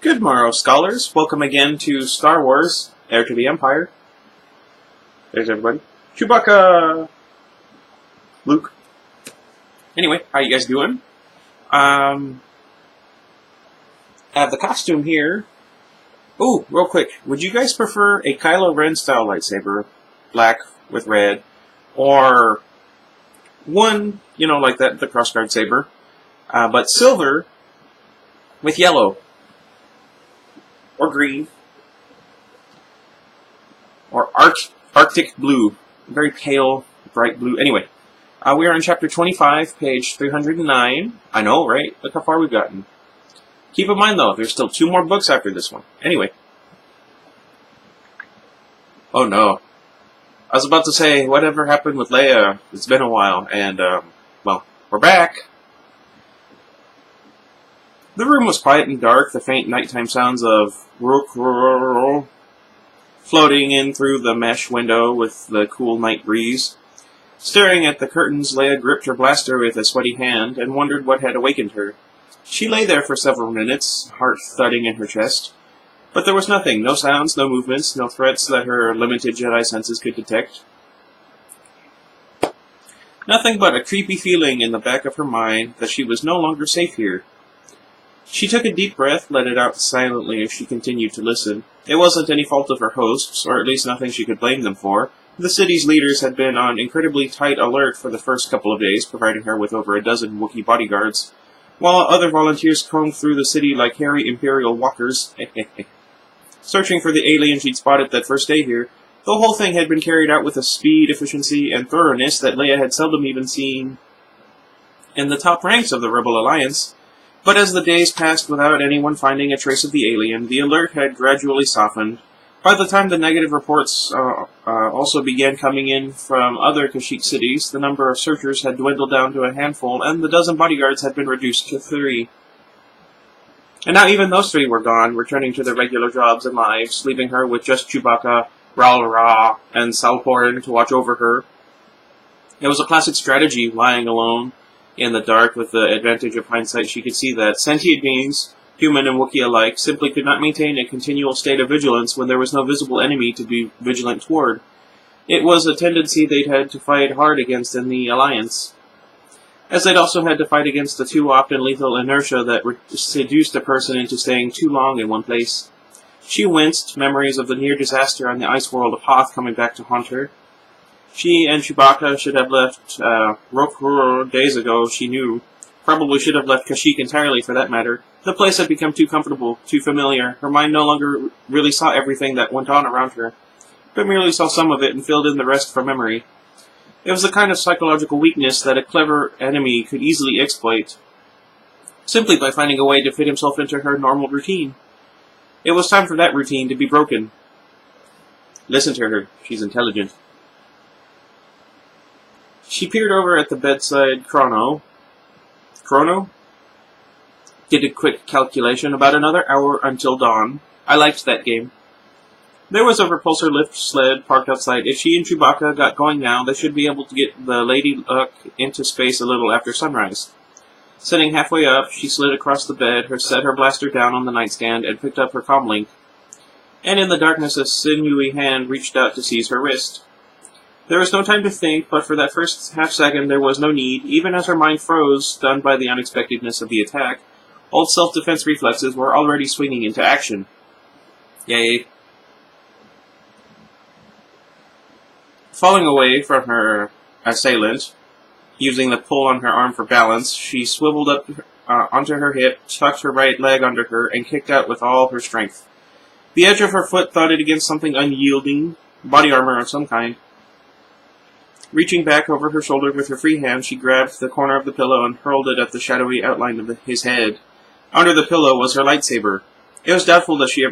Good morrow, scholars. Welcome again to Star Wars, Heir to the Empire. There's everybody. Chewbacca! Luke. Anyway, how you guys doing? I have the costume here. Oh, real quick. Would you guys prefer a Kylo Ren style lightsaber, black with red, or one, like that, the crossguard saber, but silver with yellow? Or green, or Arctic blue, very pale, bright blue. Anyway, we are on chapter 25, page 309. I know, right? Look how far we've gotten. Keep in mind, though, there's still 2 more books after this one. Anyway. Oh, no. I was about to say, whatever happened with Leia? It's been a while, and, well, we're back. The room was quiet and dark, the faint nighttime sounds of floating in through the mesh window with the cool night breeze. Staring at the curtains, Leia gripped her blaster with a sweaty hand and wondered what had awakened her. She lay there for several minutes, heart thudding in her chest. But there was nothing, no sounds, no movements, no threats that her limited Jedi senses could detect. Nothing but a creepy feeling in the back of her mind that she was no longer safe here. She took a deep breath, let it out silently as she continued to listen. It wasn't any fault of her hosts, or at least nothing she could blame them for. The city's leaders had been on incredibly tight alert for the first couple of days, providing her with over a dozen Wookiee bodyguards, while other volunteers combed through the city like hairy Imperial walkers, searching for the alien she'd spotted that first day here. The whole thing had been carried out with a speed, efficiency, and thoroughness that Leia had seldom even seen in the top ranks of the Rebel Alliance. But as the days passed without anyone finding a trace of the alien, the alert had gradually softened. By the time the negative reports also began coming in from other Kashyyyk cities, the number of searchers had dwindled down to a handful, and the dozen bodyguards had been reduced to 3. And now even those 3 were gone, returning to their regular jobs and lives, leaving her with just Chewbacca, Ral-Ra, and Salporn to watch over her. It was a classic strategy, lying alone in the dark. With the advantage of hindsight, she could see that sentient beings, human and Wookiee alike, simply could not maintain a continual state of vigilance when there was no visible enemy to be vigilant toward. It was a tendency they'd had to fight hard against in the Alliance, as they'd also had to fight against the too often lethal inertia that seduced a person into staying too long in one place. She winced, memories of the near disaster on the ice world of Hoth coming back to haunt her. She and Chewbacca should have left Rok days ago, she knew. Probably should have left Kashyyyk entirely, for that matter. The place had become too comfortable, too familiar. Her mind no longer really saw everything that went on around her, but merely saw some of it and filled in the rest from memory. It was the kind of psychological weakness that a clever enemy could easily exploit, simply by finding a way to fit himself into her normal routine. It was time for that routine to be broken. Listen to her. She's intelligent. She peered over at the bedside chrono. Did a quick calculation. About another hour until dawn. I liked that game. There was a repulsor lift sled parked outside. If she and Chewbacca got going now, they should be able to get the Lady Luck into space a little after sunrise. Sitting halfway up, she slid across the bed, set her blaster down on the nightstand, and picked up her comlink. And in the darkness, a sinewy hand reached out to seize her wrist. There was no time to think, but for that first half-second there was no need. Even as her mind froze, stunned by the unexpectedness of the attack, old self-defense reflexes were already swinging into action. Yay. Falling away from her assailant, using the pull on her arm for balance, she swiveled up onto her hip, tucked her right leg under her, and kicked out with all her strength. The edge of her foot thudded against something unyielding, body armor of some kind. Reaching back over her shoulder with her free hand, she grabbed the corner of the pillow and hurled it at the shadowy outline of his head. Under the pillow was her lightsaber. It was doubtful that he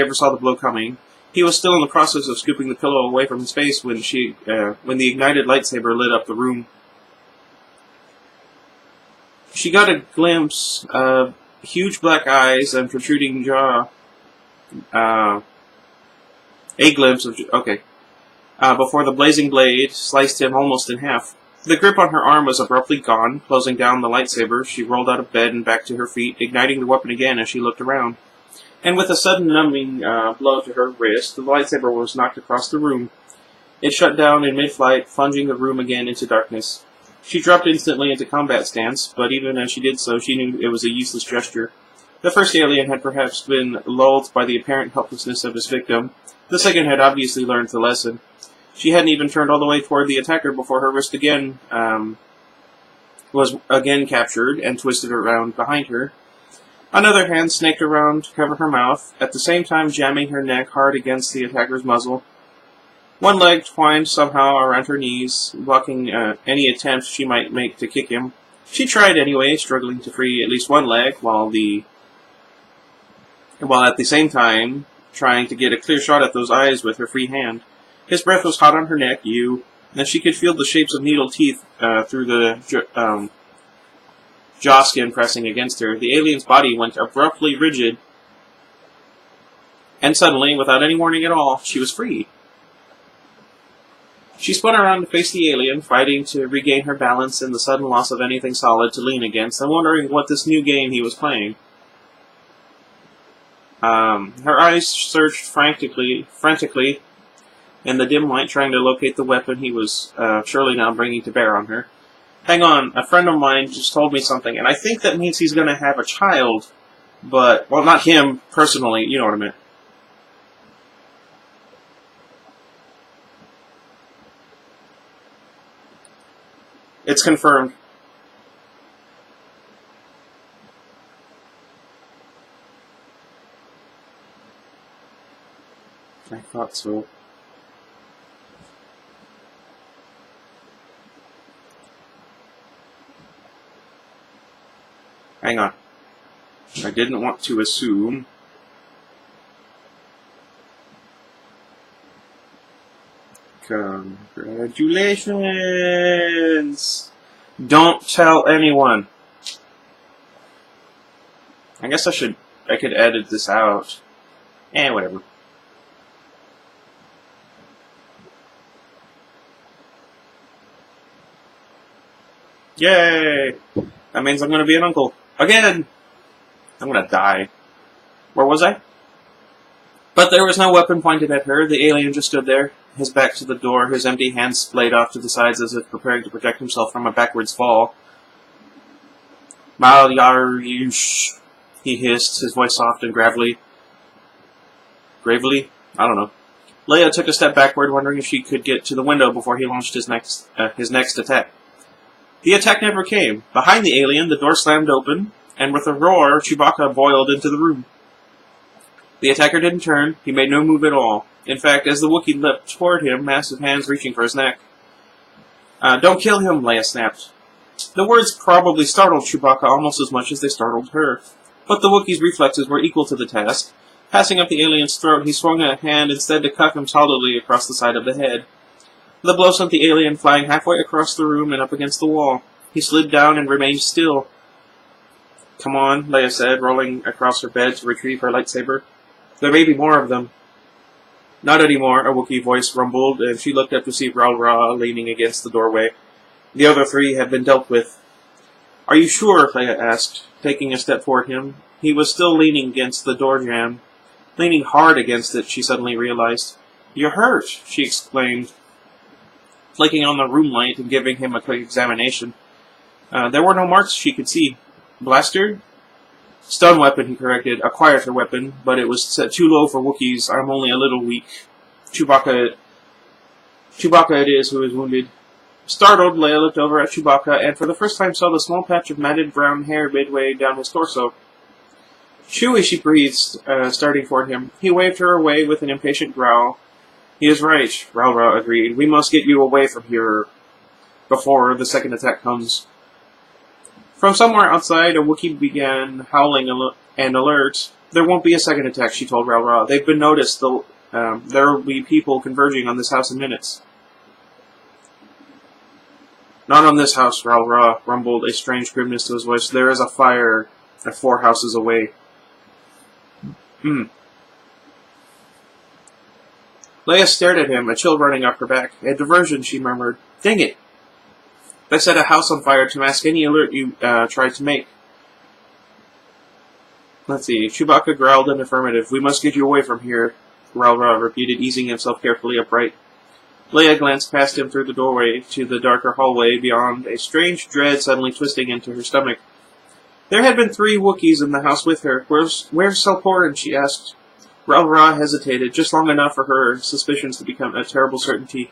ever saw the blow coming. He was still in the process of scooping the pillow away from his face when the ignited lightsaber lit up the room. She got a glimpse of huge black eyes and protruding jaw. Before the blazing blade sliced him almost in half. The grip on her arm was abruptly gone. Closing down the lightsaber, she rolled out of bed and back to her feet, igniting the weapon again as she looked around. and with a sudden numbing blow to her wrist, the lightsaber was knocked across the room. It shut down in mid-flight, plunging the room again into darkness. She dropped instantly into combat stance, but even as she did so, she knew it was a useless gesture. The first alien had perhaps been lulled by the apparent helplessness of his victim. The second had obviously learned the lesson. She hadn't even turned all the way toward the attacker before her wrist again was again captured and twisted around behind her. Another hand snaked around to cover her mouth, at the same time jamming her neck hard against the attacker's muzzle. One leg twined somehow around her knees, blocking any attempt she might make to kick him. She tried anyway, struggling to free at least one leg, while at the same time trying to get a clear shot at those eyes with her free hand. His breath was hot on her neck, and she could feel the shapes of needle teeth through the jaw skin pressing against her. The alien's body went abruptly rigid, and suddenly, without any warning at all, she was free. She spun around to face the alien, fighting to regain her balance in the sudden loss of anything solid to lean against, and wondering what this new game he was playing. Her eyes searched frantically in the dim light, trying to locate the weapon he was surely now bringing to bear on her. Hang on, a friend of mine just told me something, and I think that means he's going to have a child, but, well, not him personally, you know what I mean. It's confirmed. I thought so. Hang on. I didn't want to assume. Congratulations! Don't tell anyone. I guess I could edit this out. Whatever. Yay! That means I'm gonna be an uncle. Again! I'm gonna die. Where was I? But there was no weapon pointed at her. The alien just stood there, his back to the door, his empty hands splayed off to the sides as if preparing to protect himself from a backwards fall. Malyariush, he hissed, his voice soft and gravelly. Gravely? I don't know. Leia took a step backward, wondering if she could get to the window before he launched his next attack. The attack never came. Behind the alien, the door slammed open, and with a roar, Chewbacca boiled into the room. The attacker didn't turn. He made no move at all. In fact, as the Wookiee leapt toward him, massive hands reaching for his neck. Don't kill him, Leia snapped. The words probably startled Chewbacca almost as much as they startled her. But the Wookiee's reflexes were equal to the task. Passing up the alien's throat, he swung a hand instead to cuff him solidly across the side of the head. The blow sent the alien flying halfway across the room and up against the wall. He slid down and remained still. Come on, Leia said, rolling across her bed to retrieve her lightsaber. There may be more of them. Not anymore, a Wookiee voice rumbled, and she looked up to see Ra leaning against the doorway. The other three had been dealt with. Are you sure? Leia asked, taking a step toward him. He was still leaning against the door jamb. Leaning hard against it, she suddenly realized. You're hurt, she exclaimed, flicking on the room light and giving him a quick examination. There were no marks she could see. Blaster? Stun weapon, he corrected. A quieter weapon, but it was set too low for Wookiees. I'm only a little weak. Chewbacca it is who is wounded. Startled, Leia looked over at Chewbacca and for the first time saw the small patch of matted brown hair midway down his torso. Chewie, she breathed, starting toward him. He waved her away with an impatient growl. He is right, Ra agreed. We must get you away from here before the second attack comes. From somewhere outside, a Wookiee began howling and alert. There won't be a second attack, she told Ra. They've been noticed. There will be people converging on this house in minutes. Not on this house, Ra rumbled, a strange grimness to his voice. There is a fire 4 houses away. Leia stared at him, a chill running up her back. A diversion, she murmured. Dang it! They set a house on fire to mask any alert you tried to make. Let's see. Chewbacca growled in affirmative. We must get you away from here, Ralra repeated, easing himself carefully upright. Leia glanced past him through the doorway to the darker hallway beyond, a strange dread suddenly twisting into her stomach. There had been 3 Wookiees in the house with her. Where's Selporin? She asked. Ralra hesitated, just long enough for her suspicions to become a terrible certainty.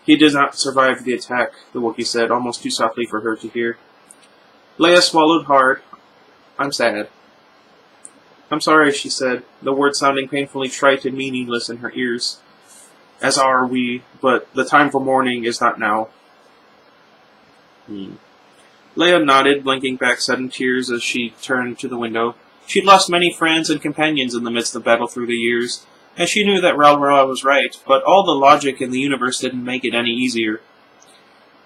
He did not survive the attack, the Wookiee said, almost too softly for her to hear. Leia swallowed hard. I'm sad. I'm sorry, she said, the words sounding painfully trite and meaningless in her ears. As are we, but the time for mourning is not now. Leia nodded, blinking back sudden tears as she turned to the window. She'd lost many friends and companions in the midst of battle through the years, and she knew that Ralra was right, but all the logic in the universe didn't make it any easier.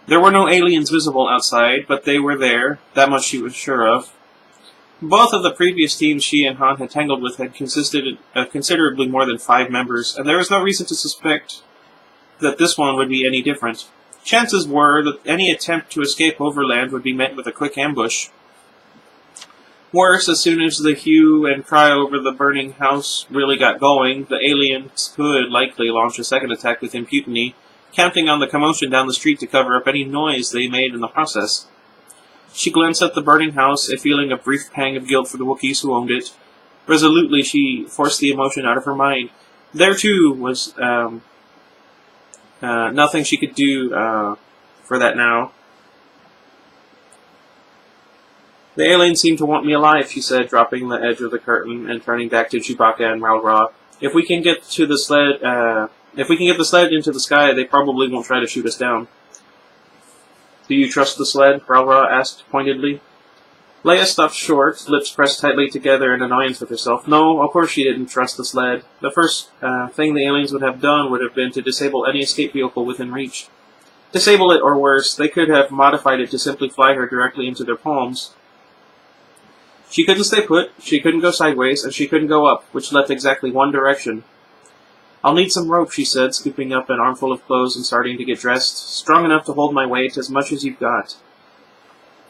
There were no aliens visible outside, but they were there, that much she was sure of. Both of the previous teams she and Han had tangled with had consisted of considerably more than 5 members, and there was no reason to suspect that this one would be any different. Chances were that any attempt to escape overland would be met with a quick ambush. Worse, as soon as the hue and cry over the burning house really got going, the aliens could likely launch a second attack with impunity, counting on the commotion down the street to cover up any noise they made in the process. She glanced at the burning house, a feeling of brief pang of guilt for the Wookiees who owned it. Resolutely, she forced the emotion out of her mind. There, too, was nothing she could do for that now. The aliens seem to want me alive, she said, dropping the edge of the curtain and turning back to Chewbacca and Ralra. If we can get the sled into the sky, they probably won't try to shoot us down. Do you trust the sled? Ralra asked pointedly. Leia stopped short, lips pressed tightly together in annoyance with herself. No, of course she didn't trust the sled. The first thing the aliens would have done would have been to disable any escape vehicle within reach. Disable it, or worse, they could have modified it to simply fly her directly into their palms. She couldn't stay put, she couldn't go sideways, and she couldn't go up, which left exactly one direction. I'll need some rope, she said, scooping up an armful of clothes and starting to get dressed. Strong enough to hold my weight, as much as you've got.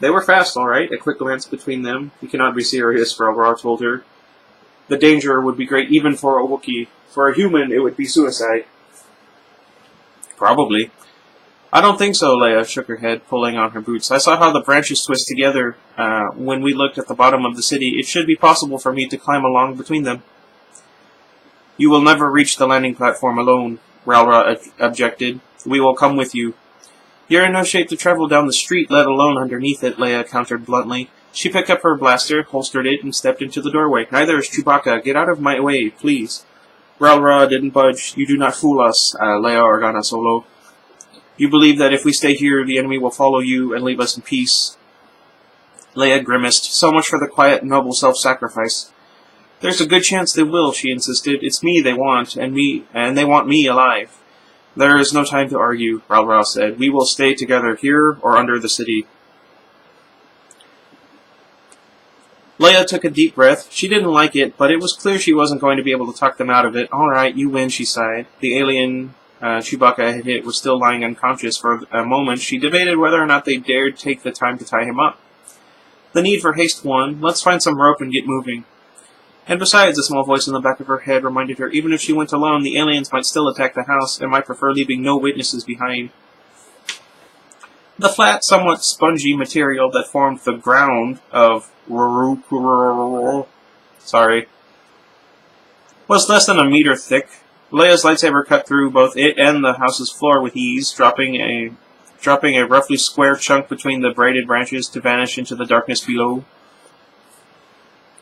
They were fast, all right, a quick glance between them. You cannot be serious, Ralra told her. The danger would be great even for a Wookiee. For a human, it would be suicide. Probably. I don't think so, Leia shook her head, pulling on her boots. I saw how the branches twist together when we looked at the bottom of the city. It should be possible for me to climb along between them. You will never reach the landing platform alone, Ralra objected. We will come with you. You're in no shape to travel down the street, let alone underneath it, Leia countered bluntly. She picked up her blaster, holstered it, and stepped into the doorway. Neither is Chewbacca. Get out of my way, please. Ralra didn't budge. You do not fool us, Leia Organa Solo. You believe that if we stay here, the enemy will follow you and leave us in peace. Leia grimaced. So much for the quiet, noble self-sacrifice. There's a good chance they will, she insisted. It's me they want, and they want me alive. There is no time to argue, Ralra said. We will stay together here or under the city. Leia took a deep breath. She didn't like it, but it was clear she wasn't going to be able to talk them out of it. All right, you win, she sighed. The alien Chewbacca had hit was still lying unconscious. For a moment, she debated whether or not they dared take the time to tie him up. The need for haste won. Let's find some rope and get moving. And besides, a small voice in the back of her head reminded her, even if she went alone, the aliens might still attack the house and might prefer leaving no witnesses behind. The flat, somewhat spongy material that formed the ground of was less than a meter thick. Leia's lightsaber cut through both it and the house's floor with ease, dropping a roughly square chunk between the braided branches to vanish into the darkness below.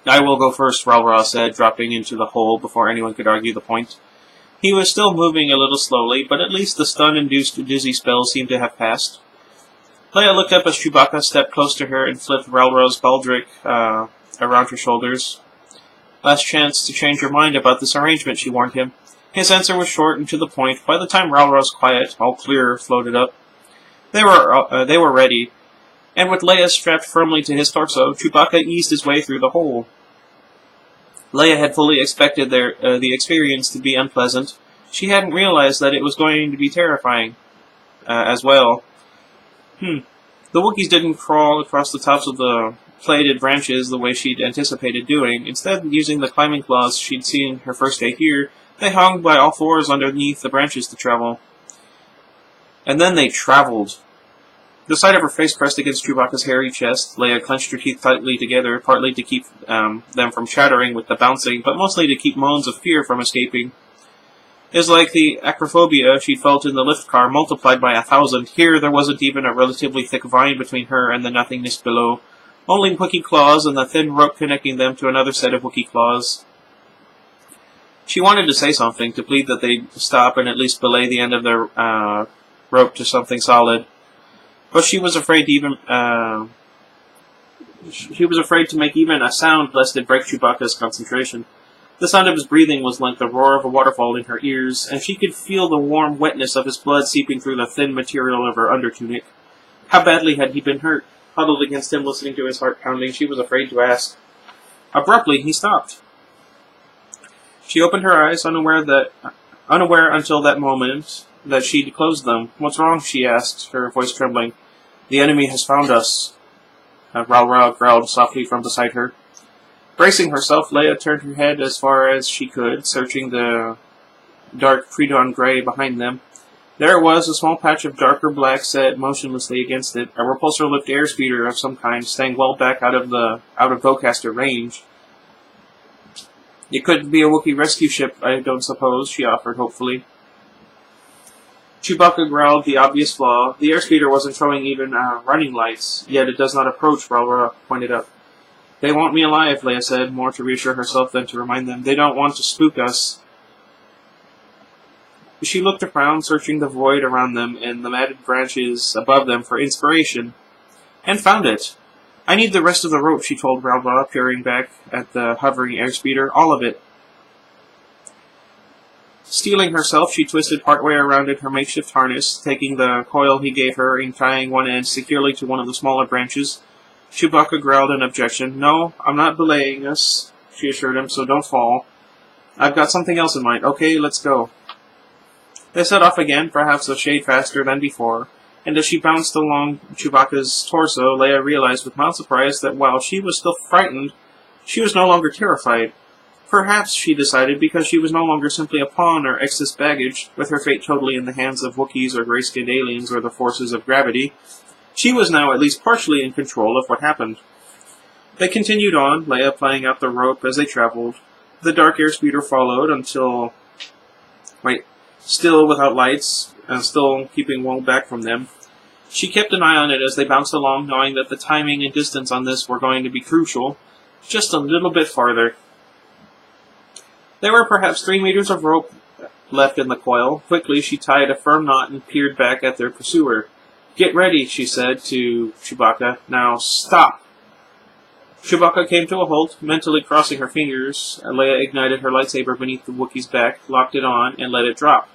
I will go first, Ralra said, dropping into the hole before anyone could argue the point. He was still moving a little slowly, but at least the stun-induced dizzy spell seemed to have passed. Leia looked up as Chewbacca stepped close to her and flipped Ralra's baldric around her shoulders. Last chance to change your mind about this arrangement, she warned him. His answer was short and to the point. By the time Ralra's quiet, all clear, floated up, they were ready, and with Leia strapped firmly to his torso, Chewbacca eased his way through the hole. Leia had fully expected the experience to be unpleasant. She hadn't realized that it was going to be terrifying as well. The Wookiees didn't crawl across the tops of the plated branches the way she'd anticipated doing. Instead of using the climbing claws she'd seen her first day here, they hung by all fours underneath the branches to travel. And then they traveled. The sight of her face pressed against Chewbacca's hairy chest, Leia clenched her teeth tightly together, partly to keep them from chattering with the bouncing, but mostly to keep moans of fear from escaping. It was like the acrophobia she'd felt in the lift car multiplied by 1,000. Here there wasn't even a relatively thick vine between her and the nothingness below. Only Wookiee claws and the thin rope connecting them to another set of Wookiee claws. She wanted to say something, to plead that they'd stop and at least belay the end of their rope to something solid. But she was afraid to make even a sound lest it break Chewbacca's concentration. The sound of his breathing was like the roar of a waterfall in her ears, and she could feel the warm wetness of his blood seeping through the thin material of her undertunic. How badly had he been hurt? Huddled against him, listening to his heart pounding, she was afraid to ask. Abruptly, he stopped. She opened her eyes, unaware until that moment that she'd closed them. "What's wrong?" she asked, her voice trembling. "The enemy has found us," Ralra growled softly from beside her. Bracing herself, Leia turned her head as far as she could, searching the dark pre-dawn gray behind them. There it was, a small patch of darker black set motionlessly against it, a repulsor-lift airspeeder of some kind, staying well back out of bowcaster range. "It couldn't be a Wookiee rescue ship, I don't suppose," she offered hopefully. Chewbacca growled the obvious flaw. The airspeeder wasn't showing even running lights, yet it does not approach, Ralra pointed out. "They want me alive," Leia said, more to reassure herself than to remind them. "They don't want to spook us." She looked around, searching the void around them and the matted branches above them for inspiration, and found it. "I need the rest of the rope," she told Ralra, peering back at the hovering airspeeder. "All of it." Steeling herself, she twisted partway around in her makeshift harness, taking the coil he gave her and tying one end securely to one of the smaller branches. Chewbacca growled an objection. "No, I'm not belaying us," she assured him, "so don't fall. I've got something else in mind. Okay, let's go." They set off again, perhaps a shade faster than before, and as she bounced along Chewbacca's torso, Leia realized with mild surprise that while she was still frightened, she was no longer terrified. Perhaps, she decided, because she was no longer simply a pawn or excess baggage, with her fate totally in the hands of Wookiees or gray-skinned aliens or the forces of gravity. She was now at least partially in control of what happened. They continued on, Leia playing out the rope as they traveled. The dark airspeeder followed until... still without lights, and still keeping well back from them. She kept an eye on it as they bounced along, knowing that the timing and distance on this were going to be crucial. Just a little bit farther. There were perhaps 3 meters of rope left in the coil. Quickly, she tied a firm knot and peered back at their pursuer. "Get ready," she said to Chewbacca. "Now, stop." Chewbacca came to a halt, mentally crossing her fingers. Leia ignited her lightsaber beneath the Wookiee's back, locked it on, and let it drop.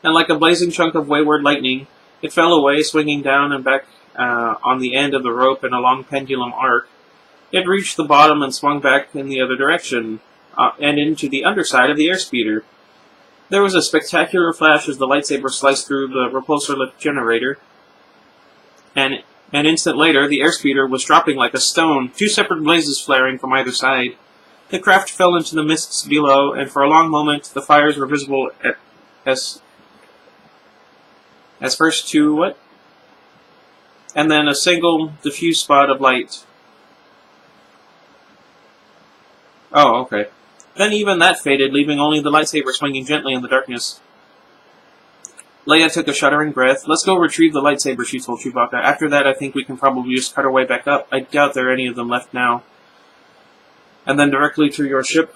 And like a blazing chunk of wayward lightning, it fell away, swinging down and back on the end of the rope in a long pendulum arc. It reached the bottom and swung back in the other direction, and into the underside of the airspeeder. There was a spectacular flash as the lightsaber sliced through the repulsor lift generator, and an instant later the airspeeder was dropping like a stone, 2 separate blazes flaring from either side. The craft fell into the mists below, and for a long moment the fires were visible as first 2 what? And then a single diffuse spot of light. Oh, okay. Then even that faded, leaving only the lightsaber swinging gently in the darkness. Leia took a shuddering breath. "Let's go retrieve the lightsaber," she told Chewbacca. "After that, I think we can probably just cut our way back up. I doubt there are any of them left now." "And then directly to your ship?"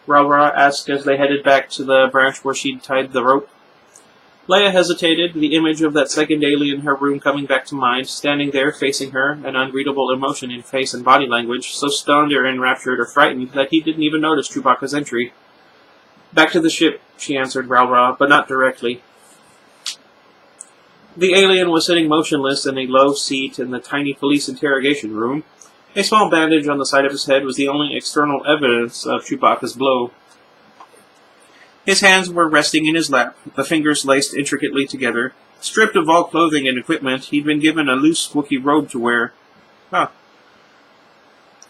Ralra asked as they headed back to the branch where she'd tied the rope. Leia hesitated, the image of that second alien in her room coming back to mind, standing there facing her, an unreadable emotion in face and body language, so stunned or enraptured or frightened that he didn't even notice Chewbacca's entry. "Back to the ship," she answered Ralra, but not directly. The alien was sitting motionless in a low seat in the tiny police interrogation room. A small bandage on the side of his head was the only external evidence of Chewbacca's blow. His hands were resting in his lap, the fingers laced intricately together. Stripped of all clothing and equipment, he'd been given a loose Wookiee robe to wear. Huh.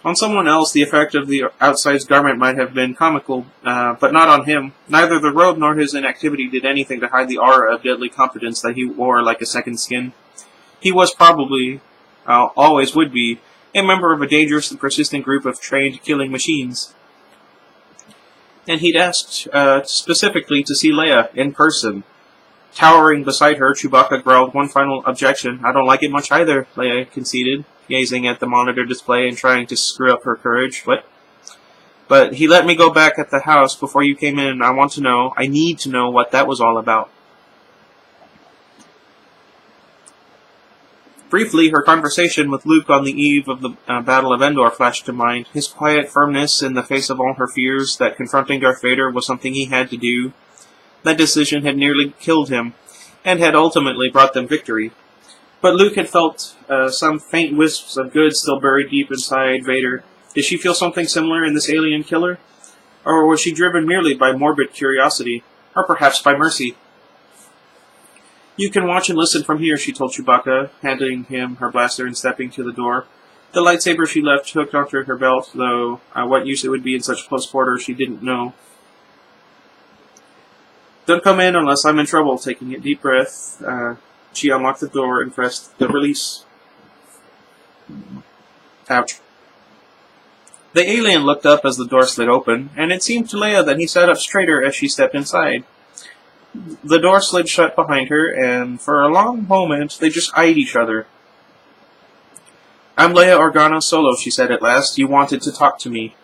On someone else, the effect of the outsized garment might have been comical, but not on him. Neither the robe nor his inactivity did anything to hide the aura of deadly competence that he wore like a second skin. He was probably, always would be, a member of a dangerous and persistent group of trained killing machines. And he'd asked specifically to see Leia in person. Towering beside her, Chewbacca growled one final objection. "I don't like it much either," Leia conceded, gazing at the monitor display and trying to screw up her courage. "What?" "But he let me go back at the house before you came in. I need to know what that was all about." Briefly, her conversation with Luke on the eve of the Battle of Endor flashed to mind. His quiet firmness in the face of all her fears that confronting Darth Vader was something he had to do. That decision had nearly killed him, and had ultimately brought them victory. But Luke had felt some faint wisps of good still buried deep inside Vader. Did she feel something similar in this alien killer? Or was she driven merely by morbid curiosity? Or perhaps by mercy? "You can watch and listen from here," she told Chewbacca, handing him her blaster and stepping to the door. The lightsaber she left hooked onto her belt, though what use it would be in such close quarters she didn't know. "Don't come in unless I'm in trouble." Taking a deep breath, she unlocked the door and pressed the release. Ouch. The alien looked up as the door slid open, and it seemed to Leia that he sat up straighter as she stepped inside. The door slid shut behind her, and for a long moment they just eyed each other. "I'm Leia Organa Solo," she said at last. "You wanted to talk to me."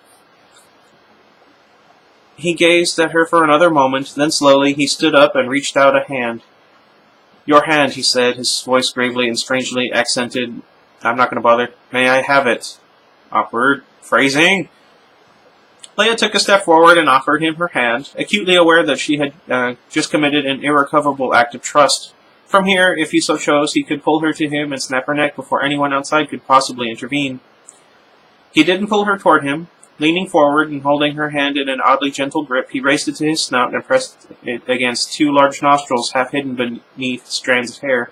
He gazed at her for another moment, then slowly he stood up and reached out a hand. "Your hand," he said, his voice gravely and strangely accented. "I'm not going to bother. May I have it?" Awkward phrasing. Leia took a step forward and offered him her hand, acutely aware that she had just committed an irrecoverable act of trust. From here, if he so chose, he could pull her to him and snap her neck before anyone outside could possibly intervene. He didn't pull her toward him. Leaning forward and holding her hand in an oddly gentle grip, he raised it to his snout and pressed it against two large nostrils half hidden beneath strands of hair,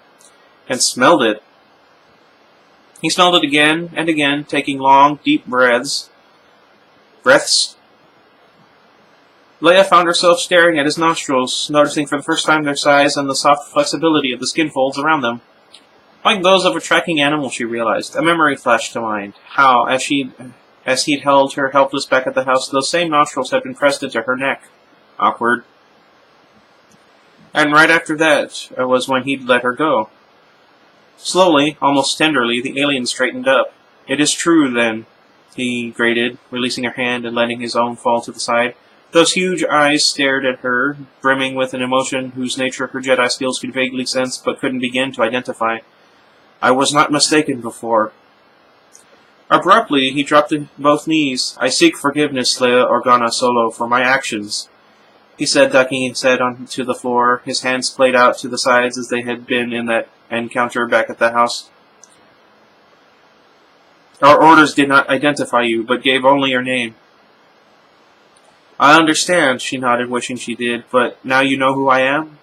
and smelled it. He smelled it again and again, taking long, deep breaths. Leia found herself staring at his nostrils, noticing for the first time their size and the soft flexibility of the skin folds around them. Like those of a tracking animal, she realized. A memory flashed to mind. How, as he'd held her helpless back at the house, those same nostrils had been pressed into her neck. Awkward. And right after that was when he'd let her go. Slowly, almost tenderly, the alien straightened up. "It is true, then," he grated, releasing her hand and letting his own fall to the side. Those huge eyes stared at her, brimming with an emotion whose nature her Jedi skills could vaguely sense but couldn't begin to identify. "I was not mistaken before." Abruptly, he dropped to both knees. "I seek forgiveness, Leia Organa Solo, for my actions," he said, ducking his head onto the floor, his hands played out to the sides as they had been in that encounter back at the house. "Our orders did not identify you, but gave only your name." "I understand," she nodded, wishing she did, "but now you know who I am?"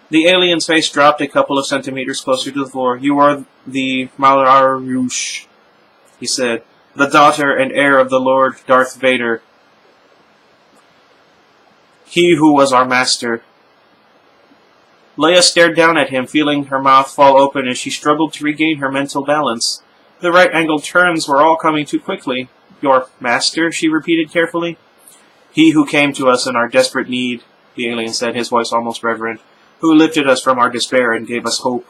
The alien's face dropped a couple of centimeters closer to the floor. "You are the Malarush," he said, "the daughter and heir of the Lord Darth Vader. He who was our master." Leia stared down at him, feeling her mouth fall open as she struggled to regain her mental balance. The right-angled turns were all coming too quickly. "Your master?" she repeated carefully. "He who came to us in our desperate need," the alien said, his voice almost reverent, "who lifted us from our despair and gave us hope."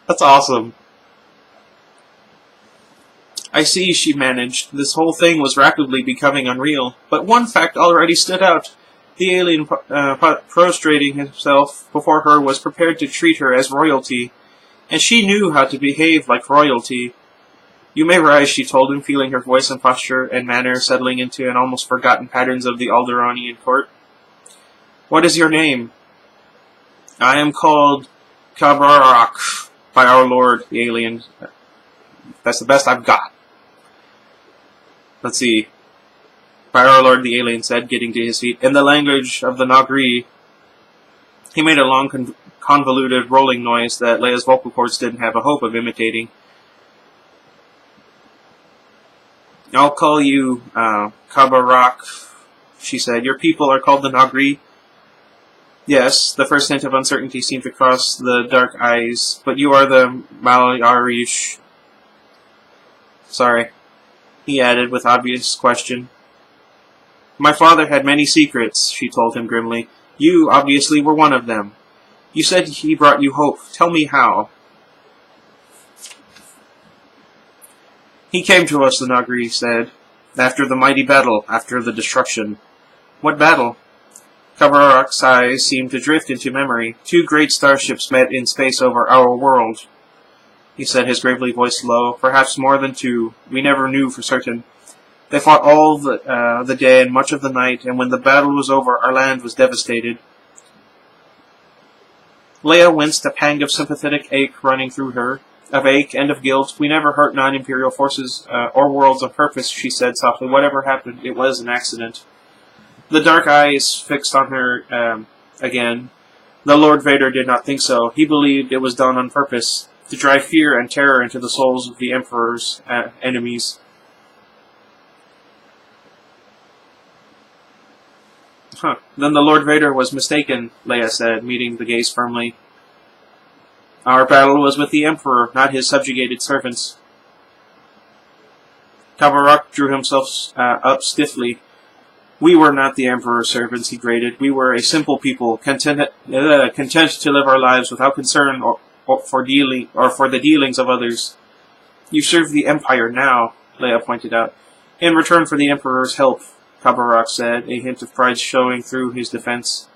That's awesome. "I see," she managed. This whole thing was rapidly becoming unreal. But one fact already stood out. The alien, prostrating himself before her, was prepared to treat her as royalty. And she knew how to behave like royalty. "You may rise," she told him, feeling her voice and posture and manner settling into an almost forgotten patterns of the Alderaanian court. "What is your name?" "I am called Kabarak by our Lord," the alien. "That's the best I've got." "Let's see." "By our Lord," the alien said, getting to his feet. "In the language of the Nagri." He made a long convoluted rolling noise that Leia's vocal cords didn't have a hope of imitating. "I'll call you, Kabarak," she said. "Your people are called the Nagri?" "Yes," the first hint of uncertainty seemed to cross the dark eyes. "But you are the Malayarish." "Sorry," he added with obvious question. "My father had many secrets," she told him grimly. "You, obviously, were one of them. You said he brought you hope. Tell me how." "He came to us," the Nagri said, "after the mighty battle, after the destruction." "What battle?" Kabarak's eyes seemed to drift into memory. "Two great starships met in space over our world," he said, his gravely voice low. "Perhaps more than two. We never knew for certain. They fought all the day and much of the night, and when the battle was over, our land was devastated." Leia winced, a pang of sympathetic ache running through her. Of ache and of guilt. "We never hurt non-Imperial forces or worlds on purpose," she said softly. "Whatever happened, it was an accident." The dark eyes fixed on her again. The Lord Vader did not think so. He believed it was done on purpose, to drive fear and terror into the souls of the Emperor's enemies. "Then the Lord Vader was mistaken," Leia said, meeting the gaze firmly. "Our battle was with the Emperor, not his subjugated servants." Kabarak drew himself up stiffly. "We were not the Emperor's servants," he grated. "We were a simple people, content to live our lives without concern for the dealings of others." "You serve the Empire now," Leia pointed out. "In return for the Emperor's help," Kabarak said, a hint of pride showing through his deference.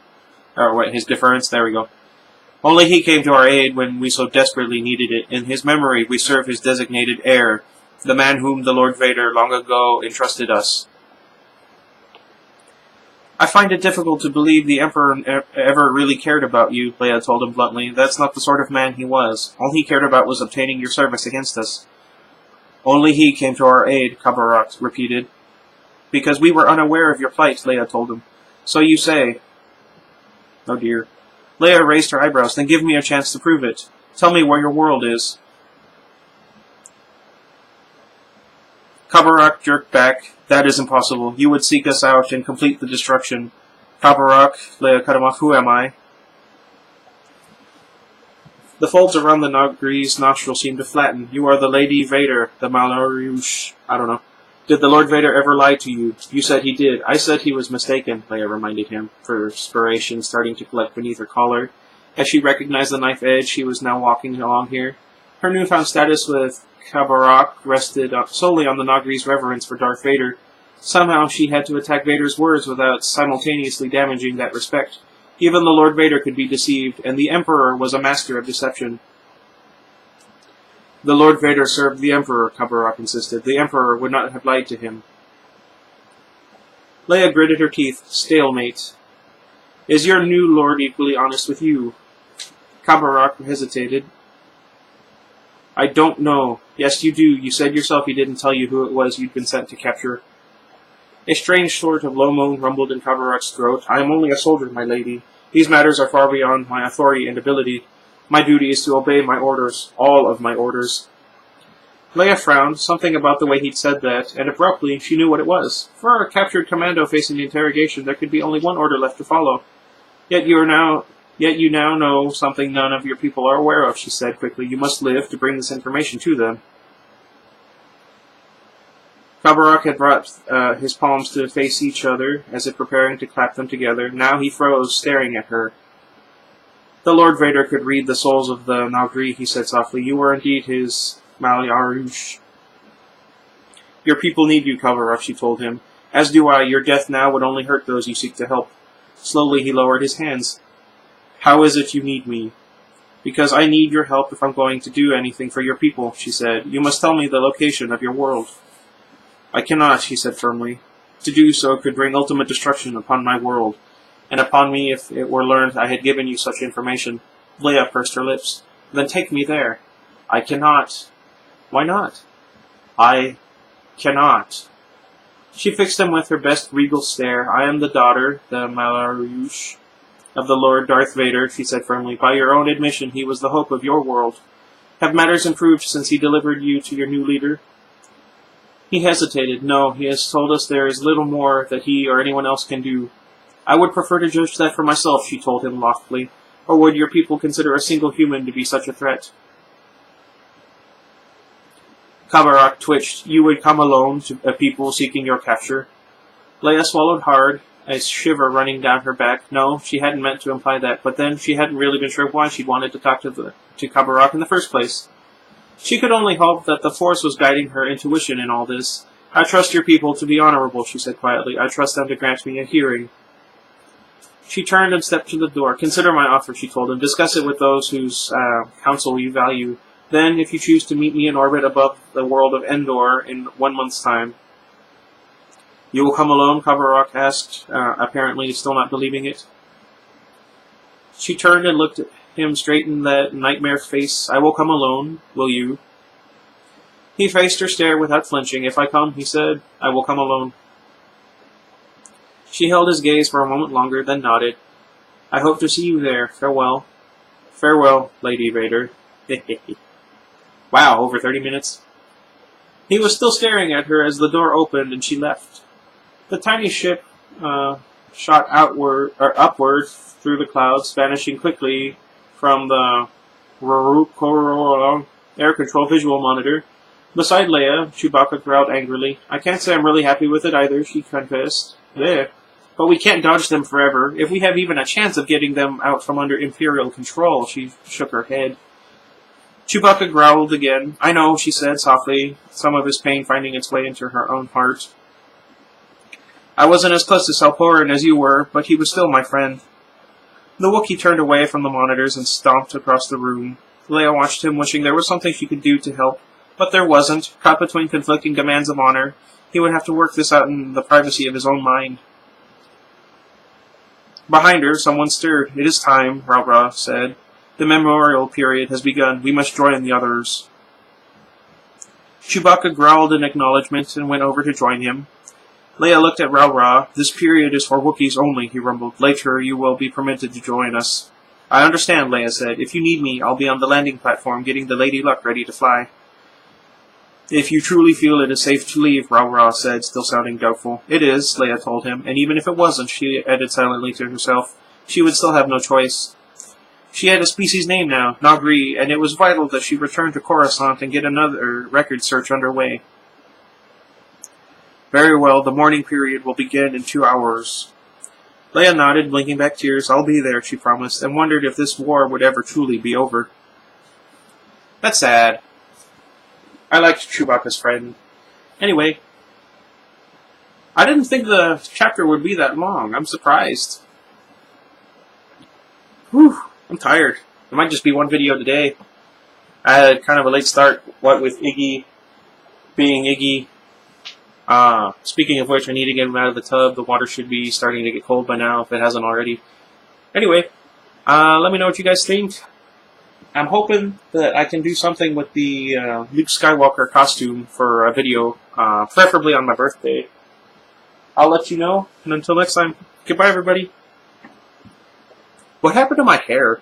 There we go. "Only he came to our aid when we so desperately needed it. In his memory, we serve his designated heir, the man whom the Lord Vader long ago entrusted us." "I find it difficult to believe the Emperor ever really cared about you," Leia told him bluntly. "That's not the sort of man he was. All he cared about was obtaining your service against us." "Only he came to our aid," Kabarak repeated. "Because we were unaware of your plight," Leia told him. "So you say." Oh dear. Leia raised her eyebrows. "Then give me a chance to prove it. Tell me where your world is." Kabarak jerked back. "That is impossible. You would seek us out and complete the destruction." "Kabarak," Leia cut him off. "Who am I?" The folds around the Nagri's nostril seemed to flatten. "You are the Lady Vader, the Malarush. I don't know. Did the Lord Vader ever lie to you?" "You said he did." "I said he was mistaken," Leia reminded him, perspiration starting to collect beneath her collar. As she recognized the knife edge, she was now walking along here. Her newfound status with Kabarak rested solely on the Nagri's reverence for Darth Vader. Somehow she had to attack Vader's words without simultaneously damaging that respect. Even the Lord Vader could be deceived, and the Emperor was a master of deception. "The Lord Vader served the Emperor," Kabarak insisted. "The Emperor would not have lied to him." Leia gritted her teeth. "Stalemate. Is your new lord equally honest with you?" Kabarak hesitated. "I don't know." "Yes, you do. You said yourself he didn't tell you who it was you'd been sent to capture." A strange sort of low moan rumbled in Kabarak's throat. "I am only a soldier, my lady. These matters are far beyond my authority and ability. My duty is to obey my orders, all of my orders." Leia frowned, something about the way he'd said that, and abruptly she knew what it was. For a captured commando facing the interrogation, there could be only one order left to follow. Yet you now know something none of your people are aware of," she said quickly. "You must live to bring this information to them." Kabarak had brought his palms to face each other, as if preparing to clap them together. Now he froze, staring at her. "The Lord Vader could read the souls of the Nagri," he said softly. "You are indeed his Malarush." "Your people need you, Kabarak," she told him. "As do I. Your death now would only hurt those you seek to help." Slowly he lowered his hands. "How is it you need me?" "Because I need your help if I'm going to do anything for your people," she said. "You must tell me the location of your world." "I cannot," he said firmly. "To do so could bring ultimate destruction upon my world, and upon me if it were learned I had given you such information." Leia pursed her lips. "Then take me there." "I cannot." "Why not?" "I cannot." She fixed him with her best regal stare. "I am the daughter, the Malarush. Of the Lord Darth Vader, she said firmly. By your own admission, he was the hope of your world. Have matters improved since he delivered you to your new leader? He hesitated. No, he has told us there is little more that he or anyone else can do. I would prefer to judge that for myself, she told him loftily. Or would your people consider a single human to be such a threat? Kabarak twitched. You would come alone to a people seeking your capture? Leia swallowed hard, a shiver running down her back. No, she hadn't meant to imply that, but then she hadn't really been sure why she'd wanted to talk to Kabarak in the first place. She could only hope that the Force was guiding her intuition in all this. I trust your people to be honorable, she said quietly. I trust them to grant me a hearing. She turned and stepped to the door. Consider my offer, she told him. Discuss it with those whose counsel you value. Then, if you choose to meet me in orbit above the world of Endor in 1 month's time. You will come alone, Kabarak asked, apparently still not believing it. She turned and looked at him straight in that nightmare face. I will come alone, will you? He faced her stare without flinching. If I come, he said, I will come alone. She held his gaze for a moment longer, then nodded. I hope to see you there. Farewell. Farewell, Lady Vader. Wow, over 30 minutes. He was still staring at her as the door opened and she left. The tiny ship shot upward through the clouds, vanishing quickly from the air control visual monitor. Beside Leia, Chewbacca growled angrily. I can't say I'm really happy with it either, she confessed. There. But we can't dodge them forever. If we have even a chance of getting them out from under Imperial control, she shook her head. Chewbacca growled again. I know, she said softly, some of his pain finding its way into her own heart. I wasn't as close to Salporin as you were, but he was still my friend. The Wookiee turned away from the monitors and stomped across the room. Leia watched him, wishing there was something she could do to help. But there wasn't. Caught between conflicting demands of honor, he would have to work this out in the privacy of his own mind. Behind her, someone stirred. It is time, Rao said. The memorial period has begun. We must join the others. Chewbacca growled in acknowledgement and went over to join him. Leia looked at Rao. This period is for Wookiees only, he rumbled. Later, you will be permitted to join us. I understand, Leia said. If you need me, I'll be on the landing platform getting the Lady Luck ready to fly. If you truly feel it is safe to leave, Rao said, still sounding doubtful. It is, Leia told him, and even if it wasn't, she added silently to herself, she would still have no choice. She had a species name now, Nagri, and it was vital that she return to Coruscant and get another record search underway. Very well, the mourning period will begin in 2 hours. Leia nodded, blinking back tears. I'll be there, she promised, and wondered if this war would ever truly be over. That's sad. I liked Chewbacca's friend. Anyway, I didn't think the chapter would be that long. I'm surprised. Whew, I'm tired. It might just be one video today. I had kind of a late start, what with Iggy being Iggy. Speaking of which, I need to get him out of the tub. The water should be starting to get cold by now, if it hasn't already. Anyway, let me know what you guys think. I'm hoping that I can do something with the Luke Skywalker costume for a video, preferably on my birthday. I'll let you know, and until next time, goodbye everybody. What happened to my hair?